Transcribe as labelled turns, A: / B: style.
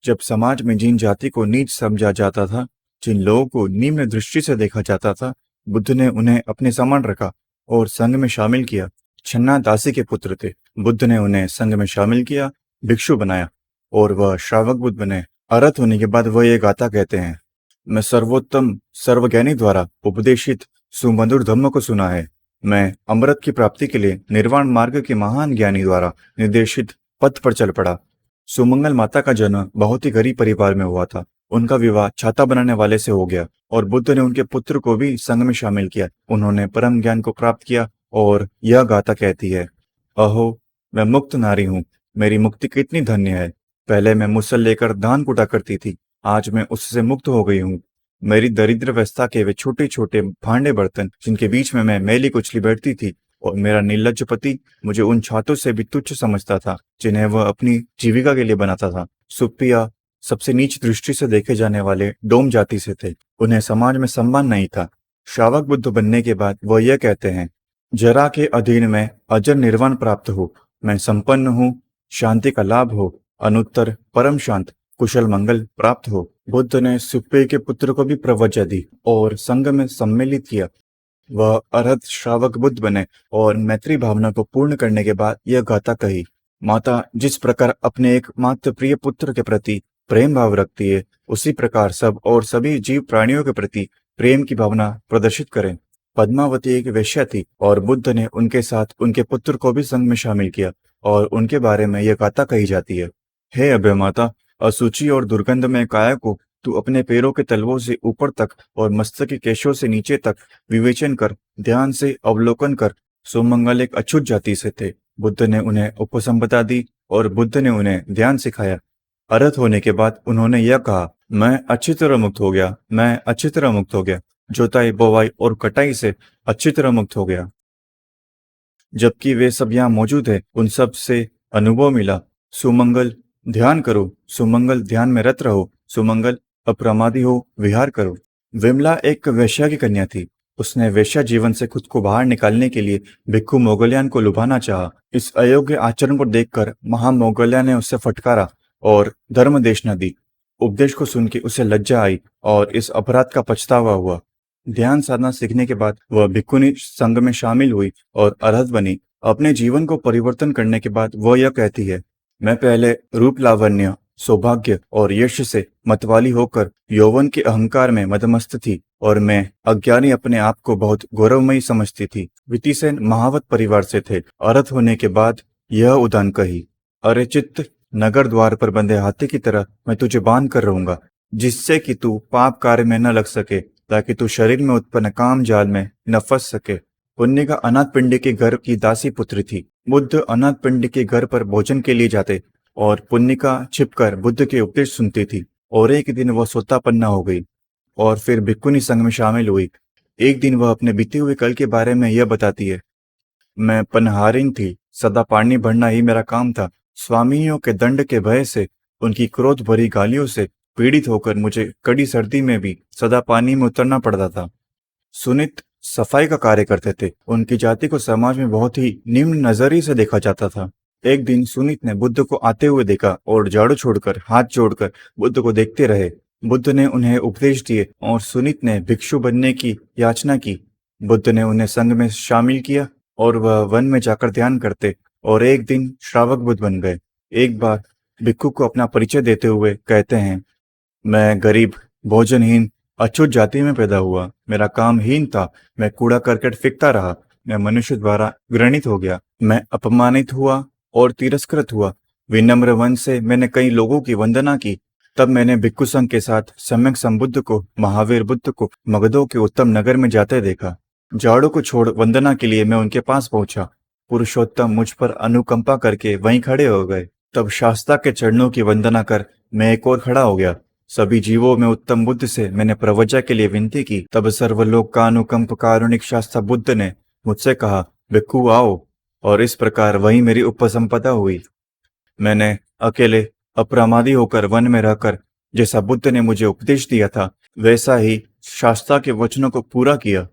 A: जब समाज में जिन जाति को नीच समझा जाता था, जिन लोगों को निम्न दृष्टि से देखा जाता था, बुद्ध ने उन्हें अपने समान रखा और संघ में शामिल किया। छन्ना दासी के पुत्र थे। बुद्ध ने उन्हें संघ में शामिल किया, भिक्षु बनाया और वह श्रावक बुद्ध बने। अरहत होने के बाद वह ये गाथा कहते हैं, मैं सर्वोत्तम सर्वज्ञानी द्वारा उपदेशित सुमधुर धम्म को सुना है। मैं अमृत की प्राप्ति के लिए निर्वाण मार्ग के महान ज्ञानी द्वारा निर्देशित पथ पर चल पड़ा। सुमंगल माता का जन्म बहुत ही गरीब परिवार में हुआ था। उनका विवाह छाता बनाने वाले से हो गया और बुद्ध ने उनके पुत्र को भी संघ में शामिल किया। उन्होंने परम ज्ञान को प्राप्त किया और यह गाथा कहती है, अहो मैं मुक्त नारी हूँ, मेरी मुक्ति कितनी धन्य है। पहले मैं मुसल लेकर धान कुटा करती थी, आज मैं उससे मुक्त हो गई हूँ। मेरी दरिद्र अवस्था के वे छोटे छोटे भांडे बर्तन जिनके बीच में मैं मैली कुचली बैठती थी और मेरा निर्लज्ज पति मुझे उन छातों से भी तुच्छ समझता था जिन्हें वह अपनी जीविका के लिए बनाता था। सुप्रिया सबसे नीच दृष्टि से देखे जाने वाले डोम जाति से थे। उन्हें समाज में सम्मान नहीं था। श्रावक बुद्ध बनने के बाद वह यह कहते हैं, जरा के अधीन में अजर निर्वाण प्राप्त हो, मैं संपन्न हूँ, शांति का लाभ हो, अनुत्तर परम शांत कुशल मंगल प्राप्त हो। बुद्ध ने सुप्पे के पुत्र को भी प्रवज्ञा दी और संघ में सम्मिलित किया। वह अरहत श्रावक बुद्ध बने और मैत्री भावना को पूर्ण करने के बाद यह गाथा कही, माता जिस प्रकार अपने एक मात्र प्रिय पुत्र के प्रति प्रेम भाव रखती है, उसी प्रकार सब और सभी जीव प्राणियों के प्रति प्रेम की भावना प्रदर्शित करें। पद्मावती एक वेश्या थी और बुद्ध ने उनके साथ उनके पुत्र को भी संघ में शामिल किया और उनके बारे में यह गाथा कही जाती है, हे अभय माता, असुचि और दुर्गंध में काया को तू अपने पैरों के तलवों से ऊपर तक और मस्तक के केशों से नीचे तक विवेचन कर, ध्यान से अवलोकन कर। सुमंगल एक अछूत जाति से थे। बुद्ध ने उन्हें उपसंपदा दी और बुद्ध ने उन्हें ध्यान सिखाया। अरहत होने के बाद उन्होंने यह कहा, मैं अच्छी तरह मुक्त हो गया, मैं अच्छी तरह मुक्त हो गया, जोताई बोवाई और कटाई से अच्छी तरह मुक्त हो गया। जबकि वे सब यहाँ मौजूद है, उन सब से अनुभव मिला, सुमंगल ध्यान करो, सुमंगल ध्यान में रत रहो, सुमंगल अप्रमादी हो, विहार करो। विमला एक वेश्या की कन्या थी। उसने वेश्या जीवन से खुद को बाहर निकालने के लिए भिक्खु मोगलयान को लुभाना चाहा। इस अयोग्य आचरण को देखकर महामोगल्या ने उससे फटकारा और धर्मदेशना दी। उपदेश को सुन के उसे लज्जा आई और इस अपराध का पछतावा हुआ। ध्यान साधना सीखने के बाद वह भिक्खुनी संघ में शामिल हुई और अरहत बनी। अपने जीवन को परिवर्तन करने के बाद वह यह कहती है, मैं पहले रूप लावण्य, सौभाग्य और यश से मतवाली होकर यौवन के अहंकार में मदमस्त थी और मैं अज्ञानी अपने आप को बहुत गौरवमयी समझती थी। वितिसेन महावत परिवार से थे। अरहत होने के बाद यह उदान कही, अरे चित्त, नगर द्वार पर बंधे हाथी की तरह मैं तुझे बांध कर रहूंगा, जिससे कि तू पाप कार्य में न लग सके, ताकि तू शरीर में उत्पन्न काम जाल में न फंस सके। पुण्य अनाथ पिंडी के घर की दासी पुत्री थी। बुद्ध अनाथ पिंडी के घर पर भोजन के लिए जाते और पुण्यिका छिपकर बुद्ध के उपदेश सुनती थी। और एक दिन वह सोतापन्ना हो गई और फिर भिक्खुनी संघ में शामिल हुई। एक दिन वह अपने बीते हुए कल के बारे में यह बताती है, मैं पनहारिन थी, सदा पानी भरना ही मेरा काम था। स्वामियों के दंड के भय से, उनकी क्रोध भरी गालियों से पीड़ित होकर मुझे कड़ी सर्दी में भी सदा पानी में उतरना पड़ता था। सुनित सफाई का कार्य करते थे। उनकी जाति को समाज में बहुत ही निम्न नजरिए से देखा जाता था। एक दिन सुनित ने बुद्ध को आते हुए देखा और झाड़ू छोड़कर हाथ जोड़कर बुद्ध को देखते रहे। बुद्ध ने उन्हें उपदेश दिए और सुनित ने भिक्षु बनने की याचना की। बुद्ध ने उन्हें संघ में शामिल किया और वह वन में जाकर ध्यान करते और एक दिन श्रावक बुद्ध बन गए। एक बार भिक्षु को अपना परिचय देते हुए कहते हैं, मैं गरीब, भोजनहीन, अछूत जाति में पैदा हुआ। मेरा काम हीन था। मैं कूड़ा करकट फेंकता रहा। मैं मनुष्य द्वारा घृणित हो गया। मैं अपमानित हुआ और तिरस्कृत हुआ। विनम्र वंश से मैंने कई लोगों की वंदना की। तब मैंने भिक्षु संघ के साथ सम्यक संबुद्ध को, महावीर बुद्ध को मगधों के उत्तम नगर में जाते देखा। झाड़ू को छोड़ वंदना के लिए मैं उनके पास पहुंचा। पुरुषोत्तम मुझ पर अनुकंपा करके वहीं खड़े हो गए। तब शास्ता के चरणों की वंदना कर मैं एक और खड़ा हो गया। सभी जीवों में उत्तम बुद्ध से मैंने प्रवज्ञा के लिए विनती की। तब सर्वलोक का अनुकंप कारुणिक शास्ता बुद्ध ने मुझसे कहा, भिक्खु आओ। और इस प्रकार वही मेरी उपसंपदा हुई। मैंने अकेले अप्रमादी होकर वन में रहकर जैसा बुद्ध ने मुझे उपदेश दिया था, वैसा ही शास्त्रा के वचनों को पूरा किया।